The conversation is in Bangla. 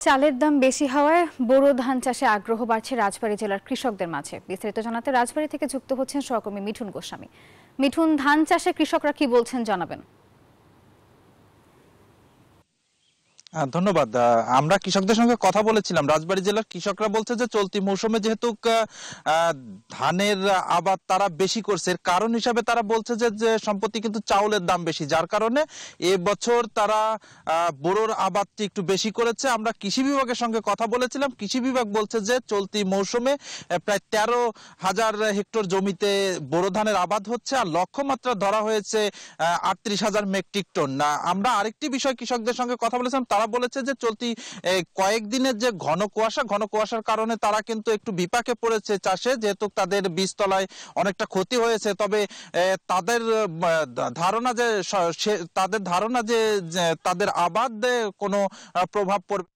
চালের দাম বেশি হওয়ায় বোরো ধান চাষে আগ্রহ বাড়ছে রাজবাড়ী জেলার কৃষকদের মাঝে। বিস্তারিত জানাতে রাজবাড়ী থেকে যুক্ত হচ্ছেন সহকর্মী মিঠুন গোস্বামী। মিঠুন, ধান চাষে কৃষকরা কি বলছেন জানাবেন। ধন্যবাদ। আমরা কৃষকদের সঙ্গে কথা বলেছিলাম। রাজবাড়ী জেলার কৃষকরা বলছে যে চলতি মৌসুমে যেহেতু ধানের আবাদ তারা বেশি করছে, এর কারণ হিসাবে তারা বলছে যে সম্প্রতি কিন্তু চাউলের দাম বেশি, যার কারণে এবছর তারা বোরোর আবাদটি একটু বেশি করেছে। আমরা কৃষি বিভাগের সঙ্গে কথা বলেছিলাম। কৃষি বিভাগ বলছে যে চলতি মৌসুমে প্রায় 13,000 হেক্টর জমিতে বোরো ধানের আবাদ হচ্ছে, আর লক্ষ্যমাত্রা ধরা হয়েছে 38,000 মেট্রিক টন। আমরা আরেকটি বিষয় কৃষকদের সঙ্গে কথা বলেছিলাম। তারা বলেছে যে চলতি কয়েকদিনের যে ঘন কুয়াশার কারণে তারা কিন্তু একটু বিপাকে পড়েছে চাষে, যেহেতু তাদের বীজতলায় অনেকটা ক্ষতি হয়েছে। তবে তাদের ধারণা যে তাদের আবাদে কোনো প্রভাব পড়বে